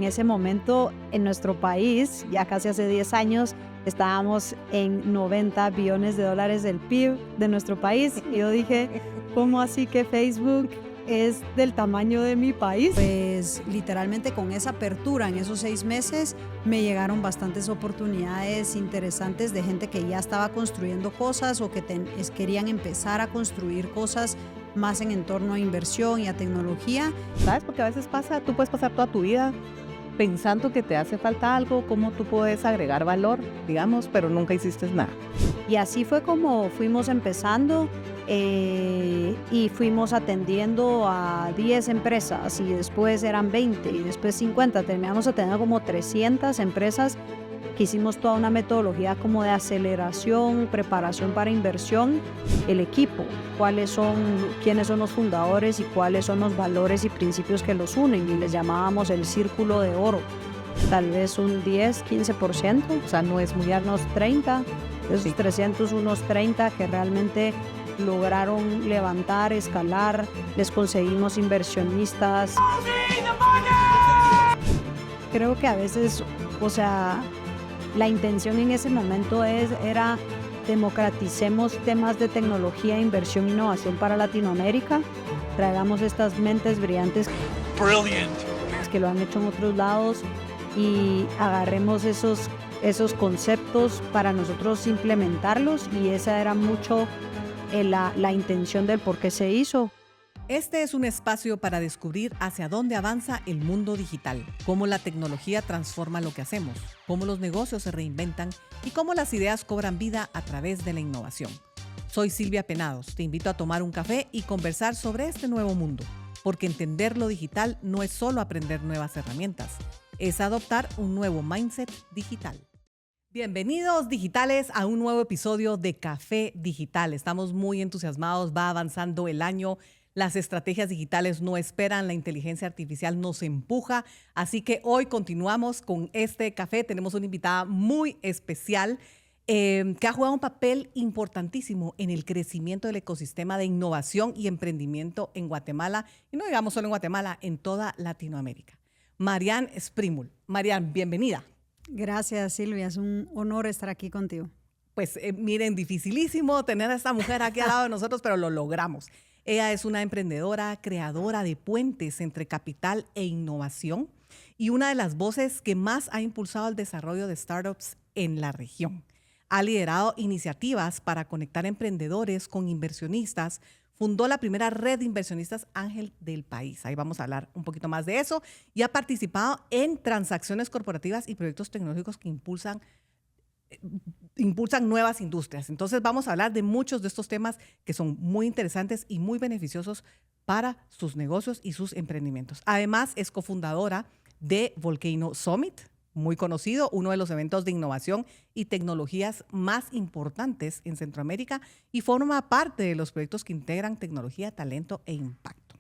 ese momento en nuestro país, ya casi hace 10 años, estábamos en 90 billones de dólares del PIB de nuestro país. Y yo dije, ¿cómo así que Facebook es del tamaño de mi país? Pues literalmente con esa apertura en esos 6 meses me llegaron bastantes oportunidades interesantes de gente que ya estaba construyendo cosas o que querían empezar a construir cosas más en entorno a inversión y a tecnología. ¿Sabes? Porque a veces tú puedes pasar toda tu vida pensando que te hace falta algo, cómo tú puedes agregar valor, digamos, pero nunca hiciste nada. Y así fue como fuimos empezando y fuimos atendiendo a 10 empresas y después eran 20 y después 50. Terminamos atendiendo como 300 empresas que hicimos toda una metodología como de aceleración, preparación para inversión, el equipo, quiénes son los fundadores y cuáles son los valores y principios que los unen, y les llamábamos el círculo de oro. Tal vez un 10, 15%, o sea, no es muy unos 30, de esos 300, unos 30 que realmente lograron levantar, escalar, les conseguimos inversionistas. Creo que a veces, o sea, la intención en ese momento era democraticemos temas de tecnología, inversión e innovación para Latinoamérica, traigamos estas mentes brillantes que lo han hecho en otros lados y agarremos esos conceptos para nosotros implementarlos, y esa era mucho la intención del por qué se hizo. Este es un espacio para descubrir hacia dónde avanza el mundo digital, cómo la tecnología transforma lo que hacemos, cómo los negocios se reinventan y cómo las ideas cobran vida a través de la innovación. Soy Silvia Penados, te invito a tomar un café y conversar sobre este nuevo mundo, porque entender lo digital no es solo aprender nuevas herramientas, es adoptar un nuevo mindset digital. Bienvenidos digitales a un nuevo episodio de Café Digital. Estamos muy entusiasmados, va avanzando el año. Las estrategias digitales no esperan, la inteligencia artificial nos empuja. Así que hoy continuamos con este café. Tenemos una invitada muy especial que ha jugado un papel importantísimo en el crecimiento del ecosistema de innovación y emprendimiento en Guatemala. Y no digamos solo en Guatemala, en toda Latinoamérica. Marianne Springmull. Marianne, bienvenida. Gracias, Silvia. Es un honor estar aquí contigo. Pues miren, dificilísimo tener a esta mujer aquí al lado de nosotros, pero lo logramos. Ella es una emprendedora, creadora de puentes entre capital e innovación y una de las voces que más ha impulsado el desarrollo de startups en la región. Ha liderado iniciativas para conectar emprendedores con inversionistas. Fundó la primera red de inversionistas ángel del país. Ahí vamos a hablar un poquito más de eso. Y ha participado en transacciones corporativas y proyectos tecnológicos que impulsan nuevas industrias. Entonces vamos a hablar de muchos de estos temas que son muy interesantes y muy beneficiosos para sus negocios y sus emprendimientos. Además, es cofundadora de Volcano Summit, muy conocido, uno de los eventos de innovación y tecnologías más importantes en Centroamérica, y forma parte de los proyectos que integran tecnología, talento e impacto.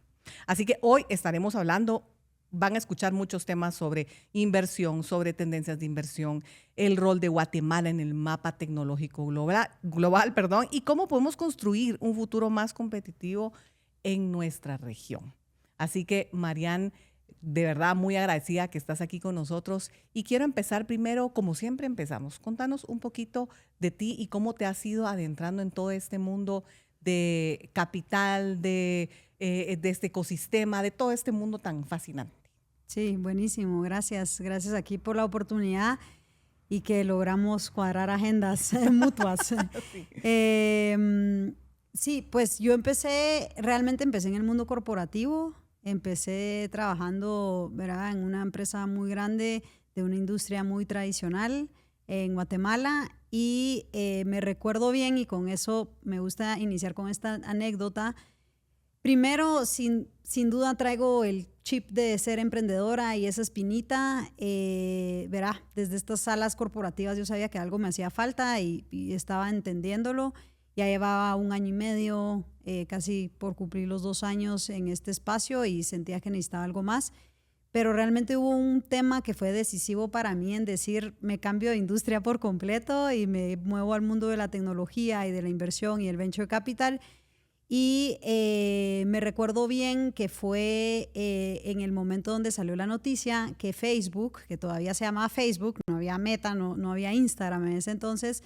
Así que hoy estaremos hablando, van a escuchar muchos temas sobre inversión, sobre tendencias de inversión, el rol de Guatemala en el mapa tecnológico global, y cómo podemos construir un futuro más competitivo en nuestra región. Así que, Marianne, de verdad muy agradecida que estás aquí con nosotros, y quiero empezar primero, como siempre empezamos. Contanos un poquito de ti y cómo te has ido adentrando en todo este mundo de capital, de este ecosistema, de todo este mundo tan fascinante. Sí, buenísimo. Gracias. Gracias aquí por la oportunidad y que logramos cuadrar agendas mutuas. Sí. Sí, pues yo realmente empecé en el mundo corporativo. Empecé trabajando, ¿verdad?, en una empresa muy grande de una industria muy tradicional en Guatemala, y me recuerdo bien, y con eso me gusta iniciar con esta anécdota. Primero, sin duda traigo el chip de ser emprendedora y esa espinita. Verá, desde estas salas corporativas yo sabía que algo me hacía falta y estaba entendiéndolo. Ya llevaba 1 año y medio, casi por cumplir los 2 años en este espacio, y sentía que necesitaba algo más. Pero realmente hubo un tema que fue decisivo para mí en decir, me cambio de industria por completo y me muevo al mundo de la tecnología y de la inversión y el venture capital. Y me recuerdo bien que fue en el momento donde salió la noticia que Facebook, que todavía se llamaba Facebook, no había Meta, no había Instagram en ese entonces,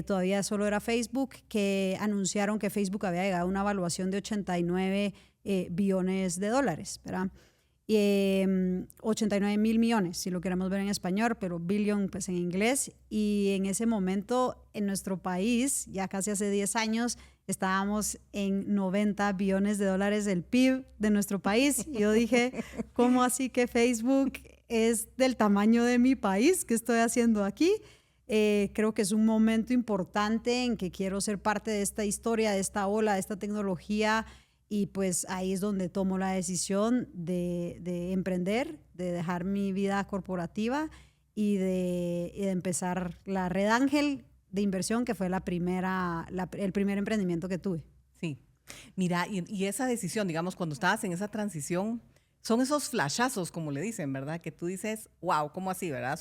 todavía solo era Facebook, que anunciaron que Facebook había llegado a una evaluación de 89 billones de dólares, ¿verdad? 89 mil millones, si lo queremos ver en español, pero billion pues en inglés. Y en ese momento en nuestro país, ya casi hace 10 años, estábamos en 90 billones de dólares del PIB de nuestro país. Y yo dije, ¿cómo así que Facebook es del tamaño de mi país? ¿Qué estoy haciendo aquí? Creo que es un momento importante en que quiero ser parte de esta historia, de esta ola, de esta tecnología. Y pues ahí es donde tomo la decisión de emprender, de dejar mi vida corporativa y de empezar la Red Ángel de inversión, que fue el primer emprendimiento que tuve. Sí. Mira, y esa decisión, digamos, cuando estabas en esa transición, son esos flashazos, como le dicen, ¿verdad? Que tú dices, wow, ¿cómo así, verdad?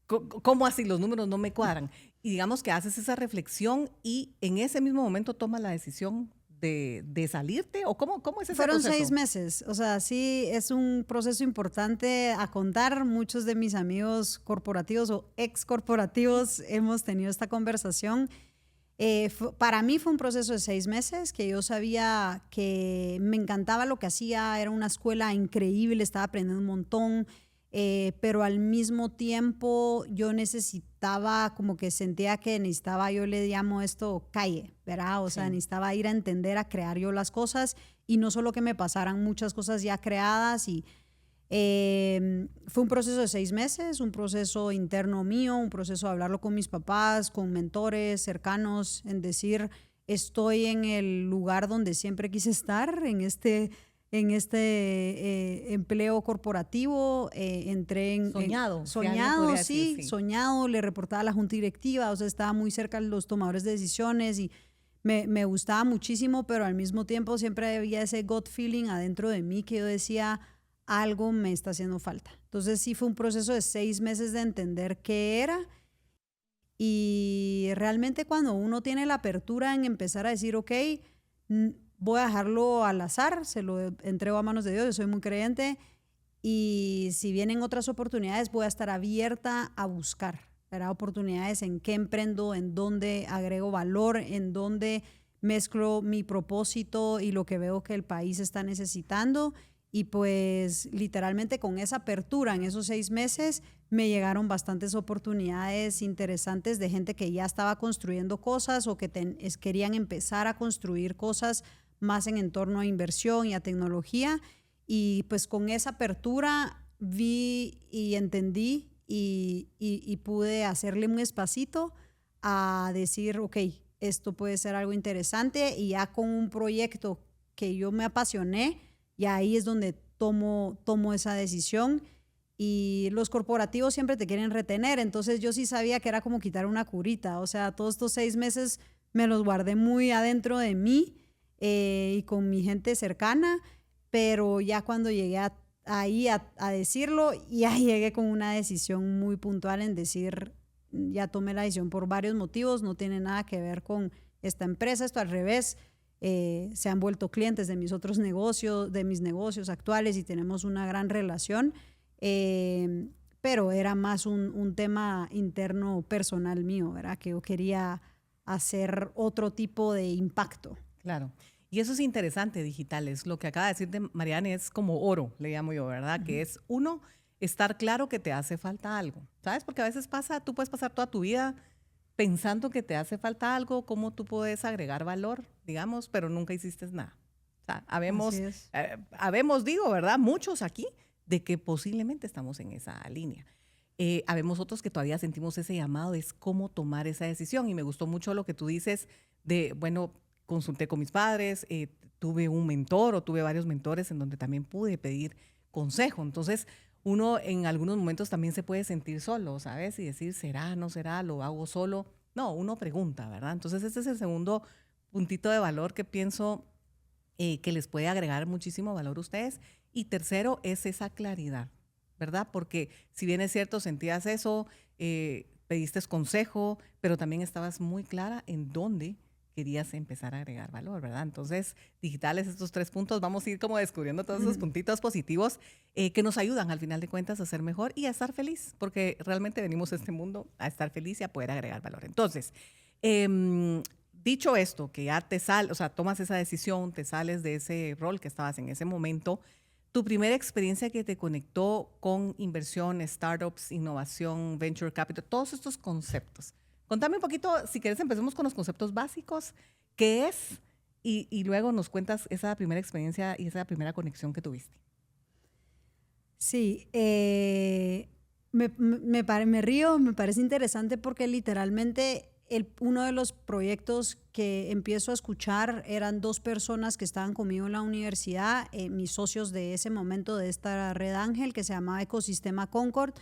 ¿Cómo así? Los números no me cuadran. Y digamos que haces esa reflexión y en ese mismo momento tomas la decisión de salirte, o cómo es ese Fueron proceso? 6 meses, o sea, sí es un proceso importante a contar. Muchos de mis amigos corporativos o ex corporativos hemos tenido esta conversación. Para mí fue un proceso de 6 meses, que yo sabía que me encantaba lo que hacía, era una escuela increíble, estaba aprendiendo un montón, pero al mismo tiempo yo necesitaba, como que sentía que necesitaba, yo le llamo esto calle, ¿verdad? O sea, Sí. necesitaba ir a entender, a crear yo las cosas y no solo que me pasaran muchas cosas ya creadas. Y fue un proceso de 6 meses, un proceso interno mío, un proceso de hablarlo con mis papás, con mentores cercanos, en decir, estoy en el lugar donde siempre quise estar, en este empleo corporativo. Entré Soñado. si alguien soñado, podría sí, decir, soñado, le reportaba a la junta directiva, o sea, estaba muy cerca de los tomadores de decisiones y me gustaba muchísimo, pero al mismo tiempo siempre había ese gut feeling adentro de mí que yo decía, algo me está haciendo falta. Entonces sí fue un proceso de 6 meses de entender qué era. Y realmente cuando uno tiene la apertura en empezar a decir, ok, voy a dejarlo al azar, se lo entrego a manos de Dios, yo soy muy creyente, y si vienen otras oportunidades voy a estar abierta a buscar, ¿verdad? Oportunidades en qué emprendo, en dónde agrego valor, en dónde mezclo mi propósito y lo que veo que el país está necesitando. Y pues literalmente con esa apertura en esos 6 meses me llegaron bastantes oportunidades interesantes de gente que ya estaba construyendo cosas o que querían empezar a construir cosas más en entorno a inversión y a tecnología. Y pues con esa apertura vi y entendí y pude hacerle un espacito a decir, ok, esto puede ser algo interesante, y ya con un proyecto que yo me apasioné, y ahí es donde tomo esa decisión. Y los corporativos siempre te quieren retener, entonces yo sí sabía que era como quitar una curita, o sea, todos estos 6 meses me los guardé muy adentro de mí y con mi gente cercana, pero ya cuando llegué ahí a decirlo, ya llegué con una decisión muy puntual en decir, ya tomé la decisión por varios motivos, no tiene nada que ver con esta empresa, esto al revés. Se han vuelto clientes de mis otros negocios, de mis negocios actuales, y tenemos una gran relación, pero era más un tema interno personal mío, ¿verdad? Que yo quería hacer otro tipo de impacto. Claro. Y eso es interesante, digitales. Lo que acaba de decir de Marianne es como oro, le llamo yo, ¿verdad? Que es, uno, estar claro que te hace falta algo, ¿sabes? Porque a veces tú puedes pasar toda tu vida pensando que te hace falta algo, cómo tú puedes agregar valor, digamos, pero nunca hiciste nada. O sea, habemos, digo, ¿verdad? Muchos aquí de que posiblemente estamos en esa línea. Habemos otros que todavía sentimos ese llamado, es cómo tomar esa decisión. Y me gustó mucho lo que tú dices de, bueno, consulté con mis padres, tuve un mentor o tuve varios mentores en donde también pude pedir consejo. Entonces, uno en algunos momentos también se puede sentir solo, ¿sabes? Y decir, ¿será, no será, lo hago solo? No, uno pregunta, ¿verdad? Entonces, este es el segundo puntito de valor que pienso que les puede agregar muchísimo valor a ustedes. Y tercero es esa claridad, ¿verdad? Porque si bien es cierto, sentías eso, pediste consejo, pero también estabas muy clara en dónde querías empezar a agregar valor, ¿verdad? Entonces, digitales, estos 3 puntos, vamos a ir como descubriendo todos esos puntitos positivos que nos ayudan al final de cuentas a ser mejor y a estar feliz, porque realmente venimos a este mundo a estar feliz y a poder agregar valor. Entonces, dicho esto, que ya o sea, tomas esa decisión, te sales de ese rol que estabas en ese momento, tu primera experiencia que te conectó con inversión, startups, innovación, venture capital, todos estos conceptos. Contame un poquito, si quieres empecemos con los conceptos básicos, ¿qué es? Y luego nos cuentas esa primera experiencia y esa primera conexión que tuviste. Sí, me río, me parece interesante porque literalmente uno de los proyectos que empiezo a escuchar eran 2 personas que estaban conmigo en la universidad, mis socios de ese momento de esta red Ángel que se llamaba Ecosistema Concord,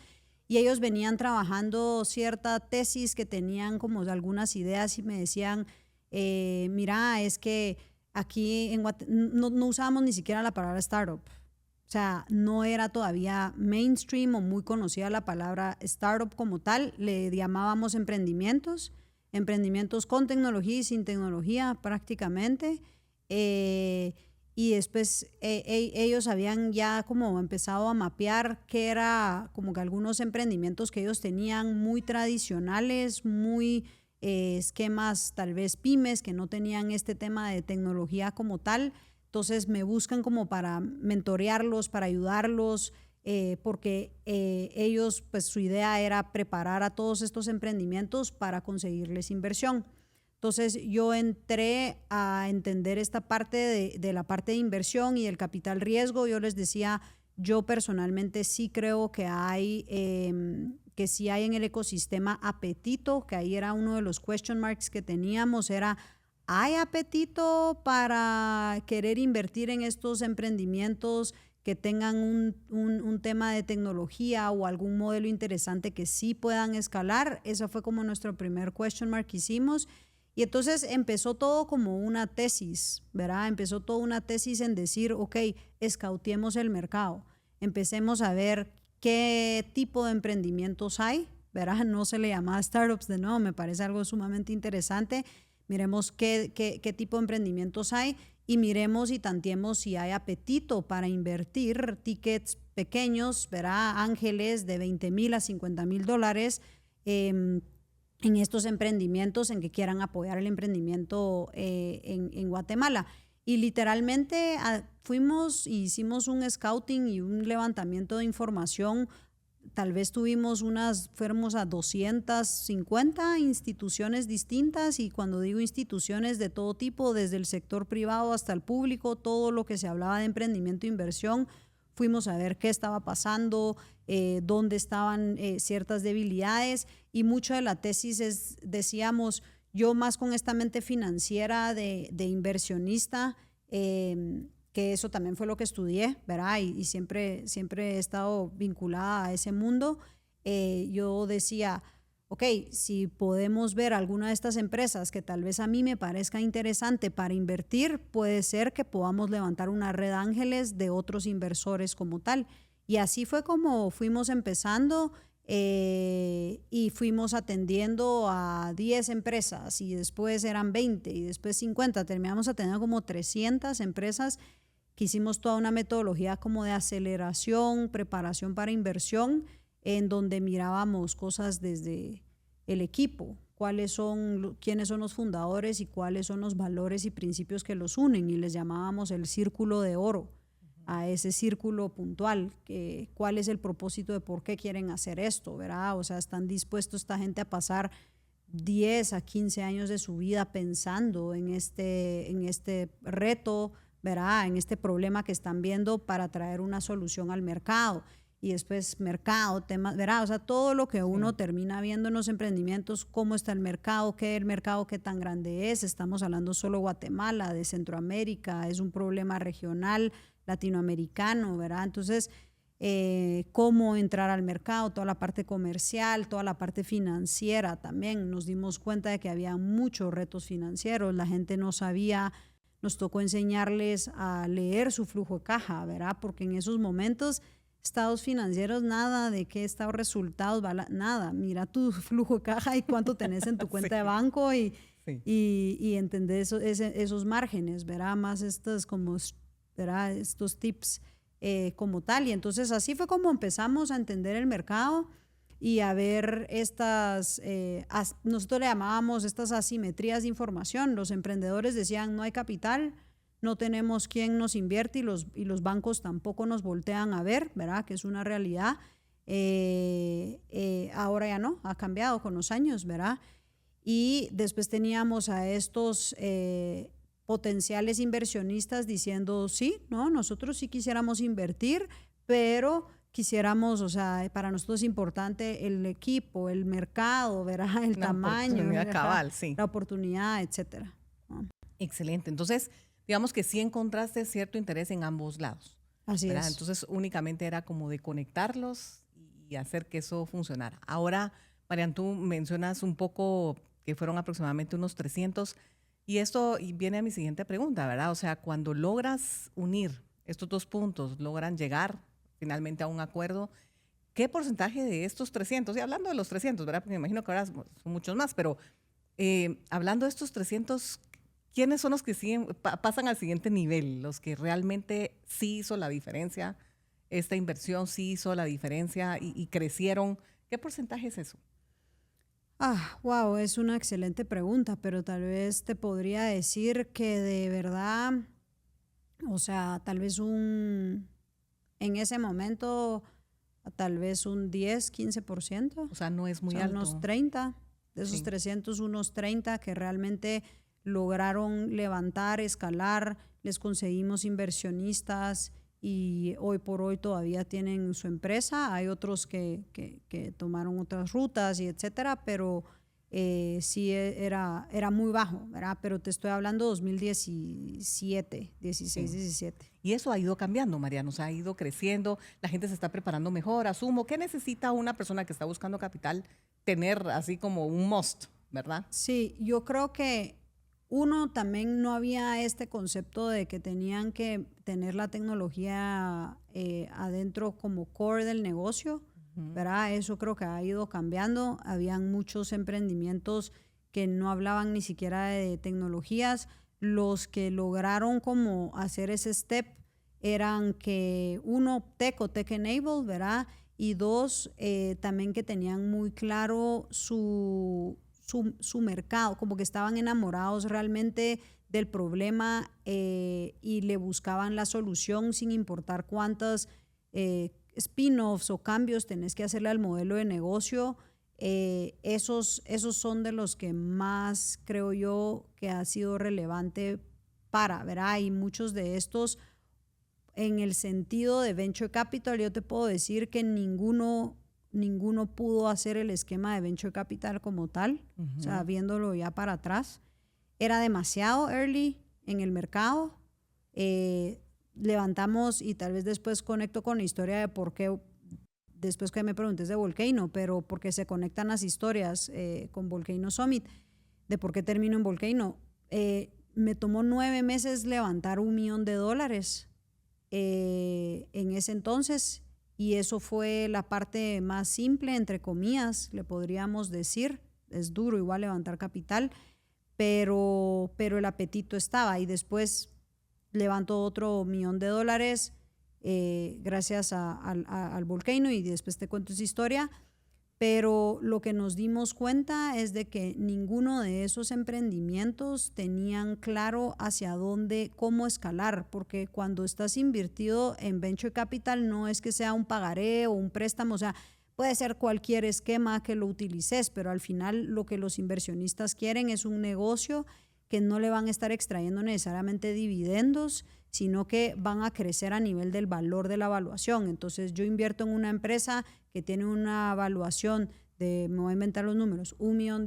y ellos venían trabajando cierta tesis que tenían como algunas ideas y me decían, mira, es que aquí en no usábamos ni siquiera la palabra startup. O sea, no era todavía mainstream o muy conocida la palabra startup como tal. Le llamábamos emprendimientos con tecnología y sin tecnología prácticamente. Y después ellos habían ya como empezado a mapear qué era como que algunos emprendimientos que ellos tenían muy tradicionales, muy esquemas tal vez pymes que no tenían este tema de tecnología como tal. Entonces me buscan como para mentorearlos, para ayudarlos, porque ellos, pues su idea era preparar a todos estos emprendimientos para conseguirles inversión. Entonces yo entré a entender esta parte de la parte de inversión y el capital riesgo. Yo les decía, yo personalmente sí creo que sí hay en el ecosistema apetito, que ahí era uno de los question marks que teníamos, era ¿hay apetito para querer invertir en estos emprendimientos que tengan un tema de tecnología o algún modelo interesante que sí puedan escalar? Ese fue como nuestro primer question mark que hicimos. Y entonces empezó todo como una tesis, ¿verdad? Empezó toda una tesis en decir, ok, escautiemos el mercado. Empecemos a ver qué tipo de emprendimientos hay, ¿verdad? No se le llama startups de nuevo, me parece algo sumamente interesante. Miremos qué tipo de emprendimientos hay y miremos y tanteemos si hay apetito para invertir tickets pequeños, ¿verdad? Ángeles de $20,000 a $50,000 en estos emprendimientos en que quieran apoyar el emprendimiento en Guatemala. Y literalmente fuimos y hicimos un scouting y un levantamiento de información. Tal vez fuéramos a 250 instituciones distintas, y cuando digo instituciones de todo tipo, desde el sector privado hasta el público, todo lo que se hablaba de emprendimiento e inversión, fuimos a ver qué estaba pasando, dónde estaban ciertas debilidades, y mucho de la tesis decíamos, yo más con esta mente financiera de inversionista, que eso también fue lo que estudié, ¿verdad? Y siempre he estado vinculada a ese mundo. Yo decía, ok, si podemos ver alguna de estas empresas que tal vez a mí me parezca interesante para invertir, puede ser que podamos levantar una red ángeles de otros inversores como tal. Y así fue como fuimos empezando, y fuimos atendiendo a 10 empresas, y después eran 20 y después 50. Terminamos atendiendo como 300 empresas, que hicimos toda una metodología como de aceleración, preparación para inversión, en donde mirábamos cosas desde el equipo, quiénes son los fundadores y cuáles son los valores y principios que los unen, y les llamábamos el círculo de oro a ese círculo puntual, cuál es el propósito de por qué quieren hacer esto, ¿verdad? O sea, están dispuestos esta gente a pasar 10 a 15 años de su vida pensando en este reto, ¿verdad? En este problema que están viendo para traer una solución al mercado. Y después mercado, temas, ¿verdad? O sea, todo lo que uno termina viendo en los emprendimientos, cómo está el mercado, qué tan grande es. Estamos hablando solo de Guatemala, de Centroamérica, es un problema regional, latinoamericano, ¿verdad? Entonces, cómo entrar al mercado, toda la parte comercial, toda la parte financiera también. Nos dimos cuenta de que había muchos retos financieros, la gente no sabía. Nos tocó enseñarles a leer su flujo de caja, ¿verdad? Porque en esos momentos, estados financieros, nada de qué estados resultados, nada. Mira tu flujo de caja y cuánto tenés en tu cuenta de banco, y Sí. y entender esos márgenes, ¿verdad? Más ¿verdad? Estos tips como tal. Y entonces así fue como empezamos a entender el mercado y a ver nosotros le llamábamos estas asimetrías de información. Los emprendedores decían, no hay capital, no tenemos quien nos invierte y los bancos tampoco nos voltean a ver, ¿verdad? Que es una realidad. Ahora ya no, ha cambiado con los años, ¿verdad? Y después teníamos a estos potenciales inversionistas diciendo, sí, no, nosotros sí quisiéramos invertir, pero quisiéramos, o sea, para nosotros es importante el equipo, el mercado, ¿verdad? El tamaño, Oportunidad cabal, sí. la oportunidad, etcétera. Excelente. Entonces, digamos que sí encontraste cierto interés en ambos lados. Así ¿verdad? es. Entonces, únicamente era como de conectarlos y hacer que eso funcionara. Ahora, Marian, tú mencionas un poco que fueron aproximadamente unos 300, y esto viene a mi siguiente pregunta, ¿verdad? O sea, cuando logras unir estos dos puntos, logran llegar finalmente a un acuerdo, ¿qué porcentaje de estos 300, y hablando de los 300, ¿verdad? Porque me imagino que ahora son muchos más, pero hablando de estos 300, ¿quiénes son los que siguen, pasan al siguiente nivel? Los que realmente sí hizo la diferencia, esta inversión sí hizo la diferencia y crecieron. ¿Qué porcentaje es eso? Wow, es una excelente pregunta, pero tal vez te podría decir que de verdad, o sea, tal vez en ese momento, tal vez un 10, 15%. O sea, no es muy o sea, alto. unos 30, de esos Sí. 300, unos 30 que realmente lograron levantar, escalar, les conseguimos inversionistas y hoy por hoy todavía tienen su empresa. Hay otros que tomaron otras rutas y etcétera, pero sí era muy bajo, ¿verdad? Pero te estoy hablando 2017, 16, Sí. 17. Y eso ha ido cambiando, Mariano, o sea, ha ido creciendo, la gente se está preparando mejor, asumo. ¿Qué necesita una persona que está buscando capital tener así como un must, verdad? Sí, yo creo que uno, también no había este concepto de que tenían que tener la tecnología adentro como core del negocio, ¿verdad? Eso creo que ha ido cambiando. Habían muchos emprendimientos que no hablaban ni siquiera de tecnologías. Los que lograron como hacer ese step eran que uno, tech o tech enabled, ¿verdad? Y dos, también que tenían muy claro su mercado, como que estaban enamorados realmente del problema y le buscaban la solución sin importar cuántos spin-offs o cambios tenés que hacerle al modelo de negocio. Esos son de los que más creo yo que ha sido relevante ¿verdad? Y muchos de estos, en el sentido de venture capital, yo te puedo decir que ninguno pudo hacer el esquema de venture capital como tal, o sea, viéndolo ya para atrás. Era demasiado early en el mercado. Levantamos, y tal vez después conecto con la historia de por qué, después que me preguntes de Volcano, pero porque se conectan las historias con Volcano Summit, de por qué termino en Volcano. Me tomó 9 meses levantar $1 millón en ese entonces, y eso fue la parte más simple, entre comillas, le podríamos decir. Es duro igual levantar capital, pero el apetito estaba, y después levanto otro $1 millón gracias al Volcano, y después te cuento esa historia. Pero lo que nos dimos cuenta es de que ninguno de esos emprendimientos tenían claro hacia dónde, cómo escalar, porque cuando estás invertido en venture capital no es que sea un pagaré o un préstamo, o sea, puede ser cualquier esquema que lo utilices, pero al final lo que los inversionistas quieren es un negocio que no le van a estar extrayendo necesariamente dividendos, sino que van a crecer a nivel del valor de la evaluación. Entonces yo invierto en una empresa que tiene una evaluación de, me voy a inventar los números, $1 millón.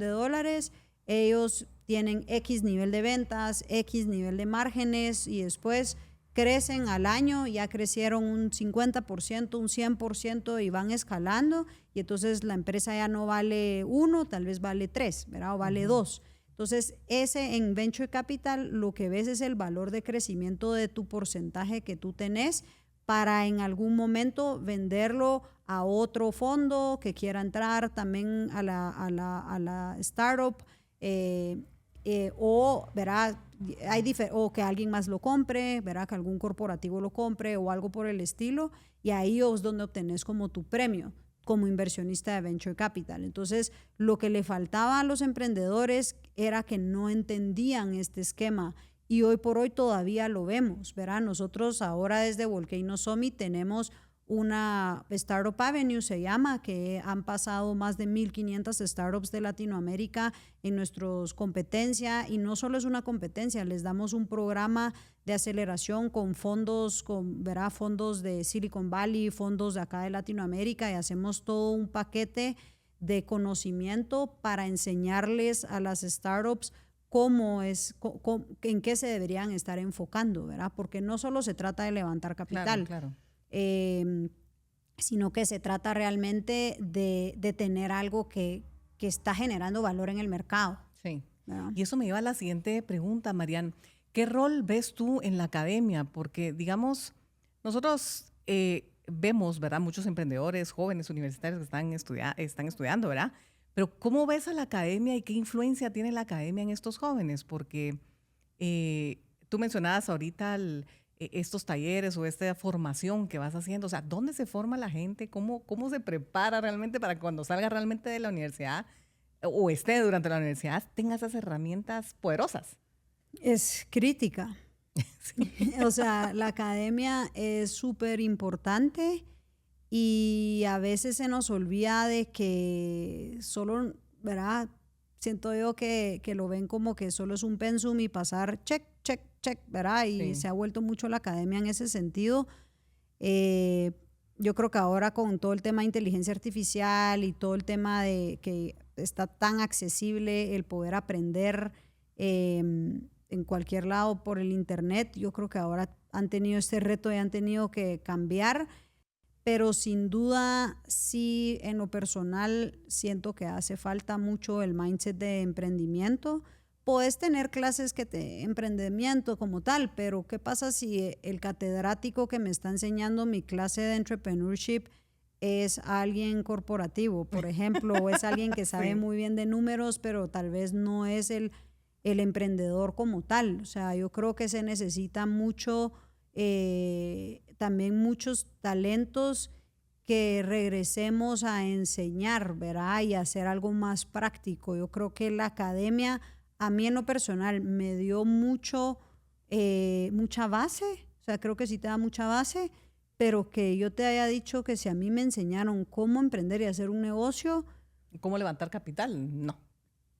Ellos tienen X nivel de ventas, X nivel de márgenes, y después crecen al año, ya crecieron un 50%, un 100%, y van escalando, y entonces la empresa ya no vale 1, tal vez vale 3, ¿verdad? O vale 2. Entonces, en Venture Capital lo que ves es el valor de crecimiento de tu porcentaje que tú tenés para en algún momento venderlo a otro fondo que quiera entrar también a la startup. ¿verdad? O que alguien más lo compre, ¿verdad? Que algún corporativo lo compre o algo por el estilo, y ahí es donde obtenés como tu premio como inversionista de Venture Capital. Entonces, lo que le faltaba a los emprendedores era que no entendían este esquema, y hoy por hoy todavía lo vemos, ¿verdad? Nosotros ahora desde Volcano Summit tenemos una Startup Avenue, se llama, que han pasado más de 1,500 startups de Latinoamérica en nuestras competencias, y no solo es una competencia, les damos un programa de aceleración con fondos, ¿verdad? Fondos de Silicon Valley, fondos de acá de Latinoamérica, y hacemos todo un paquete de conocimiento para enseñarles a las startups en qué se deberían estar enfocando, ¿verdad? Porque no solo se trata de levantar capital, Claro. Sino que se trata realmente de tener algo que está generando valor en el mercado. Sí. ¿Verdad? Y eso me lleva a la siguiente pregunta, Marian. ¿Qué rol ves tú en la academia? Porque, digamos, nosotros vemos, ¿verdad?, muchos emprendedores, jóvenes universitarios que están estudiando, ¿verdad? Pero ¿cómo ves a la academia y qué influencia tiene la academia en estos jóvenes? Porque tú mencionabas ahorita estos talleres o esta formación que vas haciendo. O sea, ¿dónde se forma la gente? ¿Cómo se prepara realmente para que cuando salga realmente de la universidad o esté durante la universidad tenga esas herramientas poderosas? Es crítica. Sí. O sea, la academia es súper importante, y a veces se nos olvida de que solo, ¿verdad? Siento yo que lo ven como que solo es un pensum y pasar check, ¿verdad? Y Sí. se ha vuelto mucho la academia en ese sentido. Yo creo que ahora con todo el tema de inteligencia artificial y todo el tema de que está tan accesible el poder aprender en cualquier lado por el internet, yo creo que ahora han tenido este reto y han tenido que cambiar, pero sin duda sí, en lo personal siento que hace falta mucho el mindset de emprendimiento. Puedes tener clases emprendimiento como tal, pero ¿qué pasa si el catedrático que me está enseñando mi clase de entrepreneurship es alguien corporativo, por ejemplo, o es alguien que sabe Sí. muy bien de números, pero tal vez no es el emprendedor como tal? O sea, yo creo que se necesita mucho, también muchos talentos que regresemos a enseñar, ¿verdad? Y a hacer algo más práctico. Yo creo que la academia, a mí en lo personal, me dio mucha base. O sea, creo que sí te da mucha base, pero que yo te haya dicho que si a mí me enseñaron cómo emprender y hacer un negocio, ¿Cómo levantar capital? No.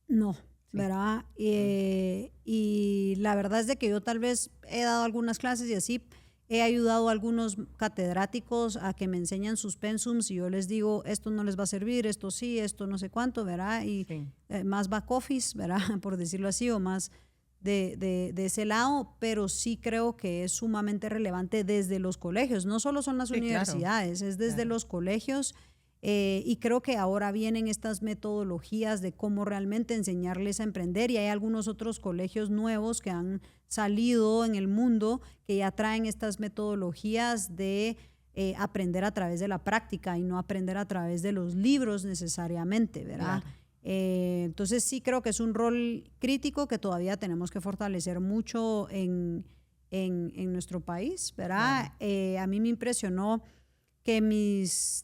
no, Sí. ¿verdad? Y la verdad es de que yo tal vez he dado algunas clases y así he ayudado a algunos catedráticos a que me enseñan sus pensums, y yo les digo, esto no les va a servir, esto sí, esto no sé cuánto, ¿verdad? Y Sí. más back office, ¿verdad? Por decirlo así, o más de ese lado, pero sí creo que es sumamente relevante desde los colegios. No solo son las Sí, claro. universidades, es desde Claro. los colegios. Y creo que ahora vienen estas metodologías de cómo realmente enseñarles a emprender, y hay algunos otros colegios nuevos que han salido en el mundo que ya traen estas metodologías de aprender a través de la práctica y no aprender a través de los libros necesariamente, ¿verdad? Claro. Entonces sí creo que es un rol crítico que todavía tenemos que fortalecer mucho en nuestro país, ¿verdad? A mí me impresionó que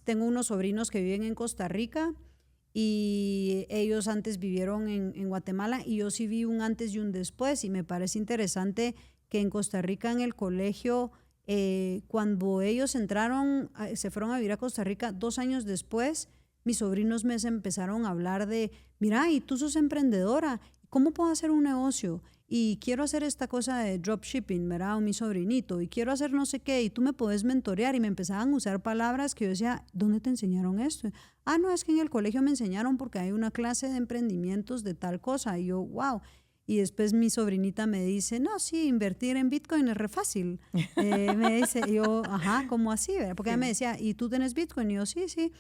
tengo unos sobrinos que viven en Costa Rica, y ellos antes vivieron en Guatemala, y yo sí vi un antes y un después, y me parece interesante que en Costa Rica, en el colegio, cuando ellos se fueron a vivir a Costa Rica, 2 años después, mis sobrinos me empezaron a hablar de, mira, y tú sos emprendedora, ¿cómo puedo hacer un negocio? Y quiero hacer esta cosa de dropshipping, ¿verdad? O mi sobrinito, y quiero hacer no sé qué, y tú me puedes mentorear. Y me empezaban a usar palabras que yo decía, ¿dónde te enseñaron esto? Ah, no, es que en el colegio me enseñaron porque hay una clase de emprendimientos de tal cosa. Y yo, wow. Y después mi sobrinita me dice, no, sí, invertir en Bitcoin es re fácil. Me dice, yo, ajá, ¿cómo así? ¿Verdad? Porque ella me decía, ¿y tú tienes Bitcoin? Y yo, sí, sí.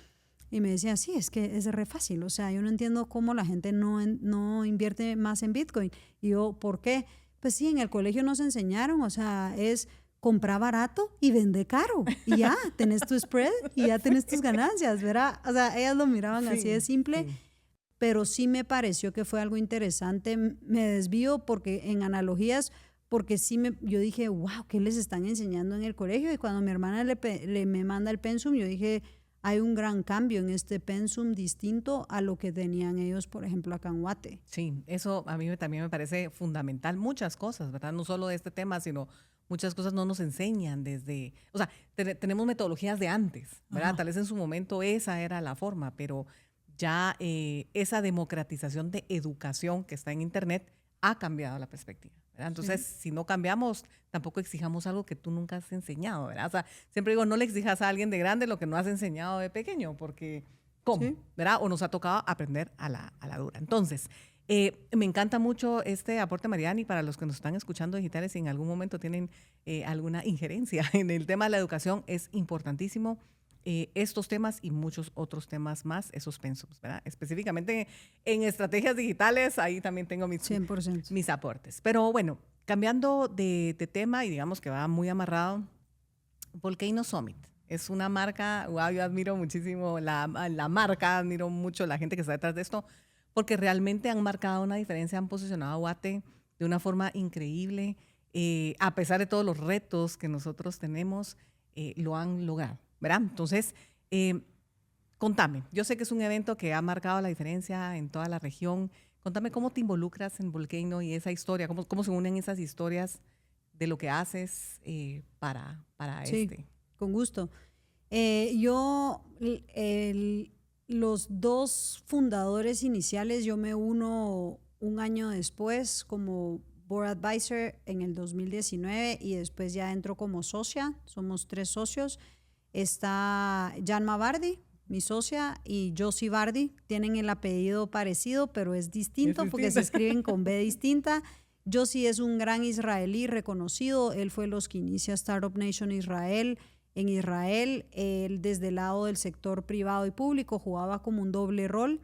Y me decía, sí, es que es re fácil. O sea, yo no entiendo cómo la gente no invierte más en Bitcoin. Y yo, ¿por qué? Pues sí, en el colegio nos enseñaron, o sea, es comprar barato y vender caro. Y ya, tenés tu spread y ya tenés tus ganancias, ¿verdad? O sea, ellas lo miraban así de simple. Sí. pero sí me pareció que fue algo interesante. Me desvío porque en analogías, porque yo dije, wow, ¿qué les están enseñando en el colegio? Y cuando mi hermana me manda el pensum, yo dije, hay un gran cambio en este pensum distinto a lo que tenían ellos, por ejemplo, acá en Guate. Sí, eso a mí también me parece fundamental. Muchas cosas, ¿verdad? No solo de este tema, sino muchas cosas no nos enseñan desde, o sea, tenemos metodologías de antes, ¿verdad? Ajá. Tal vez en su momento esa era la forma, pero ya esa democratización de educación que está en Internet ha cambiado la perspectiva, ¿verdad? Entonces, si no cambiamos, tampoco exijamos algo que tú nunca has enseñado, ¿verdad? O sea, siempre digo, no le exijas a alguien de grande lo que no has enseñado de pequeño, porque ¿cómo? Sí. ¿Verdad? O nos ha tocado aprender a la dura. Entonces, me encanta mucho este aporte, Mariani, para los que nos están escuchando digitales, si en algún momento tienen alguna injerencia en el tema de la educación, es importantísimo estos temas y muchos otros temas más, esos pensums, ¿verdad? Específicamente en estrategias digitales, ahí también tengo 100%. mis aportes. Pero bueno, cambiando de tema y digamos que va muy amarrado, Volcano Summit. Es una marca, wow, yo admiro muchísimo la marca, admiro mucho la gente que está detrás de esto, porque realmente han marcado una diferencia, han posicionado a Guate de una forma increíble. A pesar de todos los retos que nosotros tenemos, lo han logrado, ¿verdad? Entonces, contame, yo sé que es un evento que ha marcado la diferencia en toda la región. Contame cómo te involucras en Volcano y esa historia, cómo se unen esas historias de lo que haces para Sí, con gusto. Los dos fundadores iniciales, yo me uno un año después como Board Advisor en el 2019 y después ya entro como socia. Somos 3 socios. Está Janma Bardi, mi socia, y Josie Bardi. Tienen el apellido parecido, pero es distinto porque se escriben con B distinta. Josie es un gran israelí reconocido. Él fue los que inicia Startup Nation Israel. En Israel, él desde el lado del sector privado y público jugaba como un doble rol.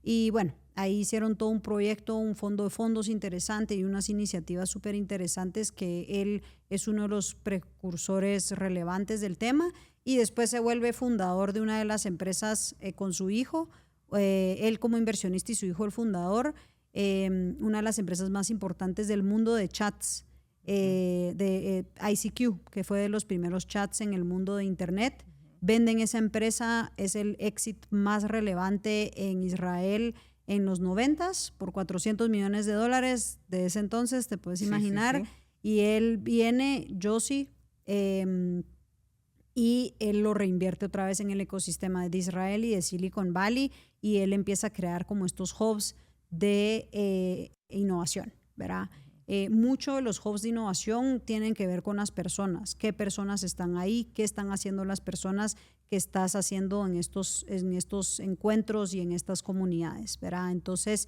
Y bueno, ahí hicieron todo un proyecto, un fondo de fondos interesante y unas iniciativas súper interesantes que él es uno de los precursores relevantes del tema. Y después se vuelve fundador de una de las empresas con su hijo, él como inversionista y su hijo el fundador, una de las empresas más importantes del mundo de chats, de ICQ, que fue de los primeros chats en el mundo de Internet. Venden esa empresa, es el exit más relevante en Israel en los 90s por $400 millones de ese entonces, te puedes imaginar. Sí. Y él viene, Josie, y él lo reinvierte otra vez en el ecosistema de Israel y de Silicon Valley, y él empieza a crear como estos hubs de innovación, ¿verdad? Muchos de los hubs de innovación tienen que ver con las personas. ¿Qué personas están ahí? ¿Qué están haciendo las personas que estás haciendo en estos encuentros y en estas comunidades, ¿verdad? Entonces,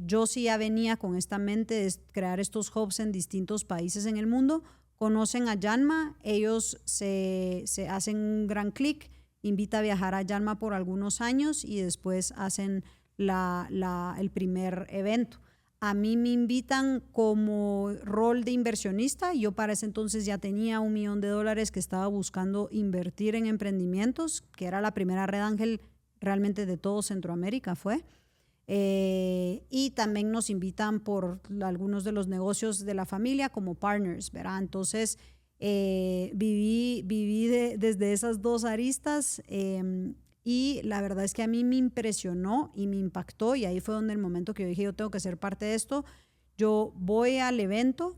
yo sí ya venía con esta mente de crear estos hubs en distintos países en el mundo. Conocen a Janma, ellos se hacen un gran clic, invita a viajar a Janma por algunos años y después hacen el primer evento. A mí me invitan como rol de inversionista. Yo para ese entonces ya tenía $1 millón que estaba buscando invertir en emprendimientos, que era la primera red ángel realmente de todo Centroamérica fue. Y también nos invitan por algunos de los negocios de la familia como partners, ¿verdad? Entonces viví desde esas dos aristas. Y la verdad es que a mí me impresionó y me impactó, y ahí fue donde el momento que yo dije, yo tengo que ser parte de esto. Yo voy al evento,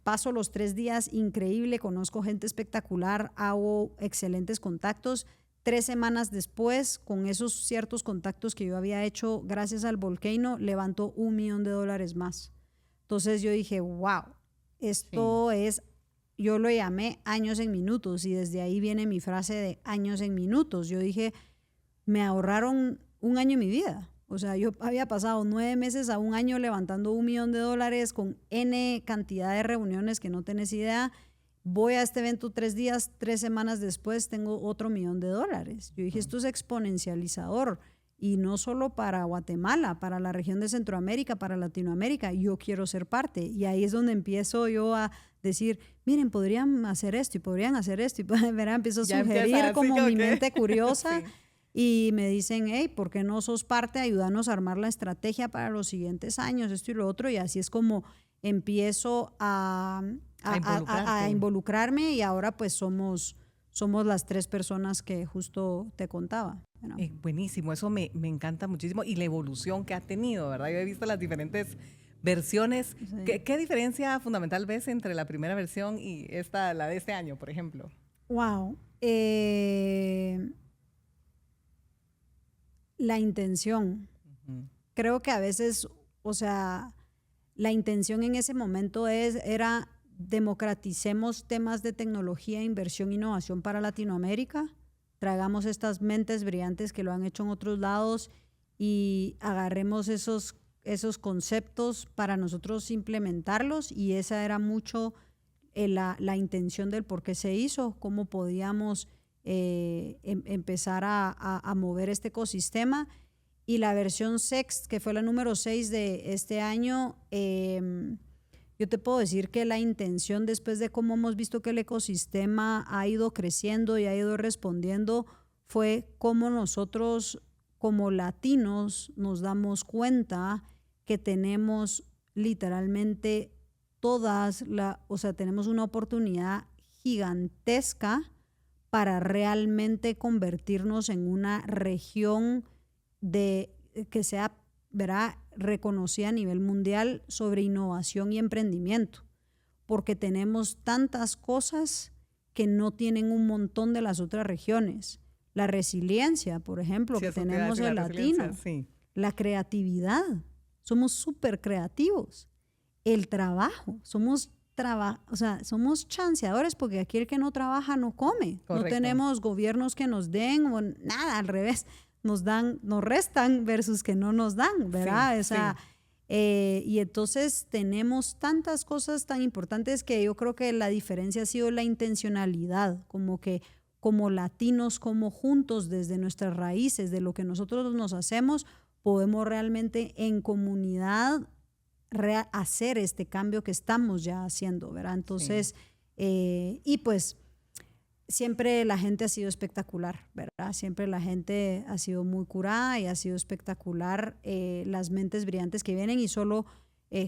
paso los 3 días increíble, conozco gente espectacular, hago excelentes contactos. 3 semanas después, con esos ciertos contactos que yo había hecho gracias al Volcano, levantó $1 millón más. Entonces yo dije, wow, esto es... Yo lo llamé años en minutos, y desde ahí viene mi frase de años en minutos. Yo dije, me ahorraron 1 año en mi vida. O sea, yo había pasado 9 meses a 1 año levantando $1 millón con N cantidad de reuniones que no tenés idea. Voy a este evento 3 días, 3 semanas después tengo otro $1 millón. Yo dije, esto es exponencializador. Y no solo para Guatemala, para la región de Centroamérica, para Latinoamérica. Yo quiero ser parte. Y ahí es donde empiezo yo a decir, miren, podrían hacer esto y podrían hacer esto. Y ¿verdad? Empiezo a sugerir como mi mente curiosa. Sí. Y me dicen, hey, ¿por qué no sos parte? Ayúdanos a armar la estrategia para los siguientes años, esto y lo otro. Y así es como empiezo a involucrarme y ahora pues somos las 3 personas que justo te contaba. Buenísimo, eso me encanta muchísimo. Y la evolución que ha tenido, ¿verdad? Yo he visto las diferentes versiones. Sí. ¿Qué diferencia fundamental ves entre la primera versión y la de este año, por ejemplo? Wow. La intención. Creo que a veces, o sea, la intención en ese momento era democraticemos temas de tecnología, inversión, innovación para Latinoamérica, traigamos estas mentes brillantes que lo han hecho en otros lados y agarremos esos conceptos para nosotros implementarlos, y esa era mucho la intención del por qué se hizo, cómo podíamos empezar a mover este ecosistema. Y la versión 6, que fue la número 6 de este año, yo te puedo decir que la intención, después de cómo hemos visto que el ecosistema ha ido creciendo y ha ido respondiendo, fue cómo nosotros como latinos nos damos cuenta que tenemos literalmente tenemos una oportunidad gigantesca para realmente convertirnos en una región que sea, ¿verdad?, reconocida a nivel mundial sobre innovación y emprendimiento, porque tenemos tantas cosas que no tienen un montón de las otras regiones. La resiliencia, por ejemplo, que tenemos el latino, la creatividad, somos súper creativos, el trabajo, somos chanceadores, porque aquí el que no trabaja no come. Correcto. No tenemos gobiernos que nos den o nada, al revés, nos restan versus que no nos dan, ¿verdad? Sí, y entonces tenemos tantas cosas tan importantes que yo creo que la diferencia ha sido la intencionalidad, como que como latinos, como juntos desde nuestras raíces, de lo que nosotros nos hacemos, podemos realmente en comunidad hacer este cambio que estamos ya haciendo, ¿verdad? Entonces, y pues siempre la gente ha sido espectacular, ¿verdad? Siempre la gente ha sido muy curada y ha sido espectacular las mentes brillantes que vienen, y solo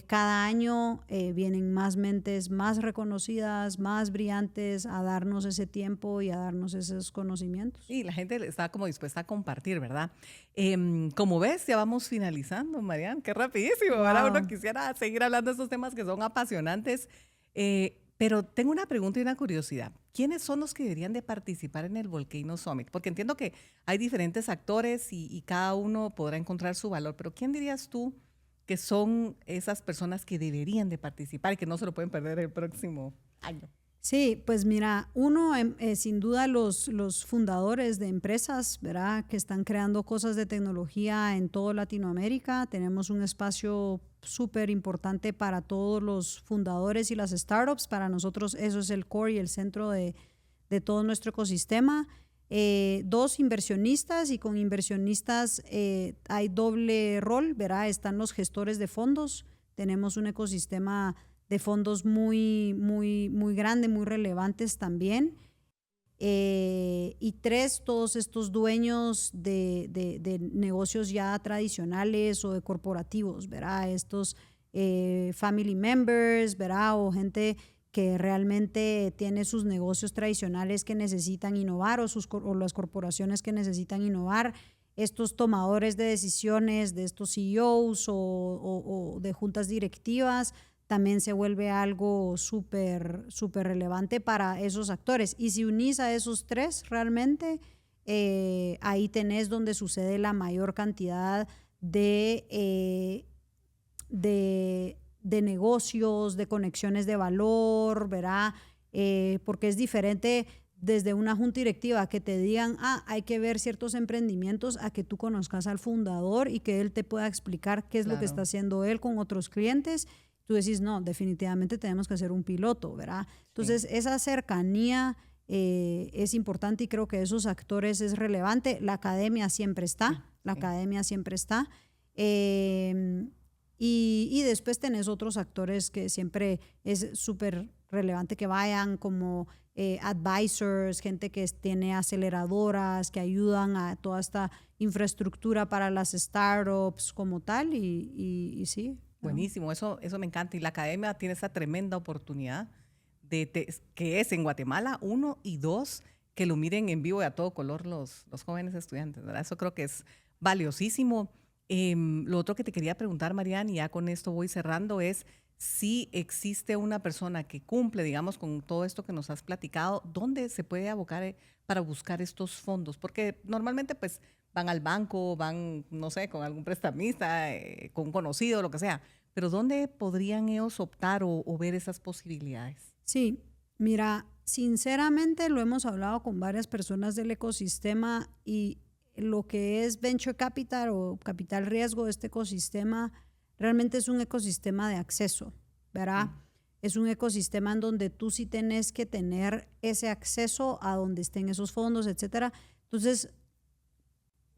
cada año vienen más mentes más reconocidas, más brillantes a darnos ese tiempo y a darnos esos conocimientos. Y la gente está como dispuesta a compartir, ¿verdad? Como ves, ya vamos finalizando, Marian, qué rapidísimo, ¿verdad? Uno quisiera seguir hablando de estos temas que son apasionantes, pero tengo una pregunta y una curiosidad. ¿Quiénes son los que deberían de participar en el Volcano Summit? Porque entiendo que hay diferentes actores y cada uno podrá encontrar su valor, pero ¿quién dirías tú que son esas personas que deberían de participar y que no se lo pueden perder el próximo año? Sí, pues mira, uno, sin duda los fundadores de empresas, ¿verdad?, que están creando cosas de tecnología en toda Latinoamérica. Tenemos un espacio súper importante para todos los fundadores y las startups. Para nosotros eso es el core y el centro de todo nuestro ecosistema. 2 inversionistas, y con inversionistas hay doble rol, ¿verdad? Están los gestores de fondos. Tenemos un ecosistema de fondos muy, muy, muy grande, muy relevantes también. Y 3, todos estos dueños de negocios ya tradicionales o de corporativos, ¿verdad? Estos family members, ¿verdad? O gente que realmente tiene sus negocios tradicionales que necesitan innovar, o las corporaciones que necesitan innovar. Estos tomadores de decisiones de estos CEOs o de juntas directivas también se vuelve algo súper, súper relevante para esos actores. Y si unís a esos 3 realmente, ahí tenés donde sucede la mayor cantidad de negocios, de conexiones de valor, ¿verdad? Porque es diferente desde una junta directiva que te digan, hay que ver ciertos emprendimientos, a que tú conozcas al fundador y que él te pueda explicar qué es lo que está haciendo él con otros clientes. Tú decís, no, definitivamente tenemos que hacer un piloto, ¿verdad? Entonces, esa cercanía es importante, y creo que esos actores es relevante. La academia siempre está, academia siempre está. Y después tenés otros actores que siempre es súper relevante que vayan, como advisors, gente que tiene aceleradoras, que ayudan a toda esta infraestructura para las startups como tal y sí. Buenísimo, eso me encanta. Y la academia tiene esa tremenda oportunidad que es en Guatemala, uno, y dos, que lo miren en vivo y a todo color los jóvenes estudiantes, ¿verdad? Eso creo que es valiosísimo. Lo otro que te quería preguntar, Marian, y ya con esto voy cerrando, es si existe una persona que cumple, digamos, con todo esto que nos has platicado, ¿dónde se puede abocar para buscar estos fondos? Porque normalmente, pues, van al banco, van, no sé, con algún prestamista, con un conocido, lo que sea. Pero ¿dónde podrían ellos optar o ver esas posibilidades? Sí, mira, sinceramente lo hemos hablado con varias personas del ecosistema y lo que es venture capital o capital riesgo de este ecosistema realmente es un ecosistema de acceso, ¿verdad? Es un ecosistema en donde tú sí tenés que tener ese acceso a donde estén esos fondos, etcétera. Entonces,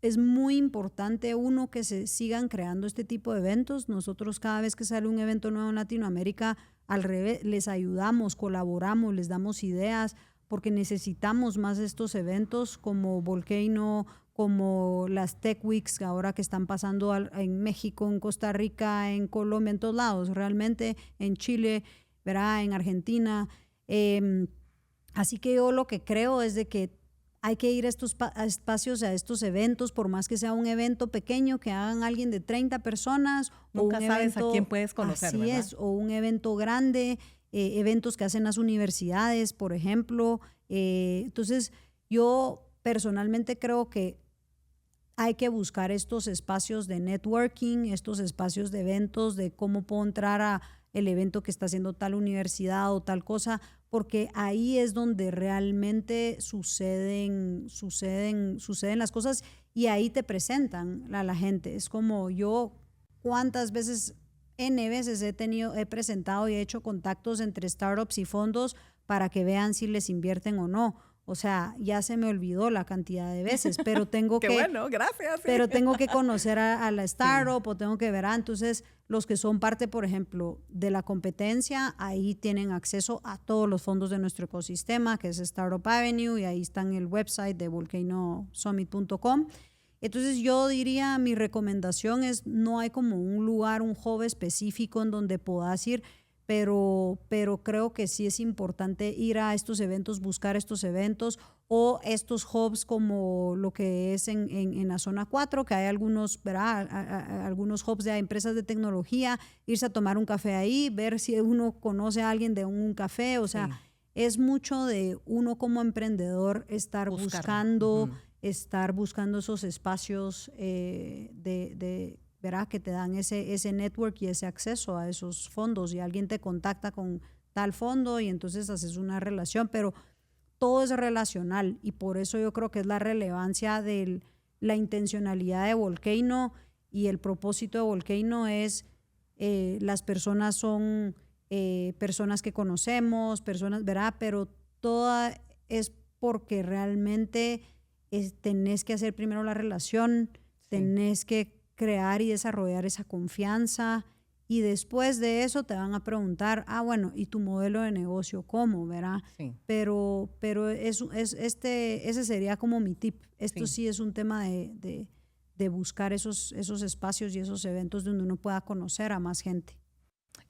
es muy importante, uno, que se sigan creando este tipo de eventos. Nosotros cada vez que sale un evento nuevo en Latinoamérica, al revés, les ayudamos, colaboramos, les damos ideas, porque necesitamos más de estos eventos como Volcano, como las Tech Weeks ahora que están pasando en México, en Costa Rica, en Colombia, en todos lados, realmente en Chile, ¿verdad? En Argentina. Así que yo lo que creo es de que hay que ir a estos espacios, a estos eventos, por más que sea un evento pequeño, que hagan alguien de 30 personas. Nunca o un sabes evento, a quién puedes conocer, así ¿verdad? es, o un evento grande, eventos que hacen las universidades, por ejemplo. Entonces, yo personalmente creo que hay que buscar estos espacios de networking, estos espacios de eventos, de cómo puedo entrar a el evento que está haciendo tal universidad o tal cosa, porque ahí es donde realmente suceden las cosas y ahí te presentan a la gente. Es como yo, cuántas veces, N veces he presentado y he hecho contactos entre startups y fondos para que vean si les invierten o no. O sea, ya se me olvidó la cantidad de veces, pero tengo Qué bueno, gracias. pero tengo que conocer a la startup o tengo que ver. Entonces, los que son parte, por ejemplo, de la competencia, ahí tienen acceso a todos los fondos de nuestro ecosistema, que es Startup Avenue, y ahí está en el website de volcanosummit.com. Entonces, yo diría, mi recomendación es, no hay como un lugar, un hub específico en donde puedas ir, pero creo que sí es importante ir a estos eventos, buscar estos eventos o estos hubs como lo que es en la zona 4, que hay algunos, ¿verdad? Algunos hubs de empresas de tecnología, irse a tomar un café ahí, ver si uno conoce a alguien de un café, o sea, es mucho de uno como emprendedor estar buscando esos espacios ¿verdad? Que te dan ese network y ese acceso a esos fondos y alguien te contacta con tal fondo y entonces haces una relación, pero todo es relacional y por eso yo creo que es la relevancia de la intencionalidad de Volcano y el propósito de Volcano es las personas son personas que conocemos, personas, ¿verdad? Pero toda es porque realmente tenés que hacer primero la relación, tenés que crear y desarrollar esa confianza y después de eso te van a preguntar, bueno, ¿y tu modelo de negocio cómo, verdad? Sí. Pero ese sería como mi tip. Esto sí es un tema de buscar esos espacios y esos eventos donde uno pueda conocer a más gente.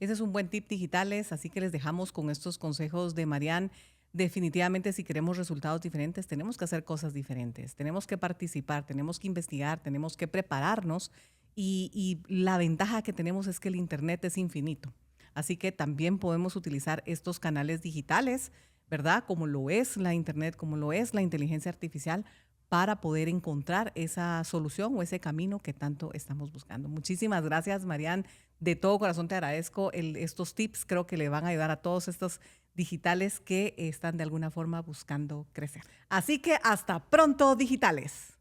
Ese es un buen tip digitales, así que les dejamos con estos consejos de Marian. Definitivamente, si queremos resultados diferentes, tenemos que hacer cosas diferentes, tenemos que participar, tenemos que investigar, tenemos que prepararnos y la ventaja que tenemos es que el Internet es infinito. Así que también podemos utilizar estos canales digitales, ¿verdad? Como lo es la Internet, como lo es la inteligencia artificial, para poder encontrar esa solución o ese camino que tanto estamos buscando. Muchísimas gracias, Marian. De todo corazón te agradezco estos tips. Creo que le van a ayudar a todos estos digitales que están de alguna forma buscando crecer. Así que hasta pronto, digitales.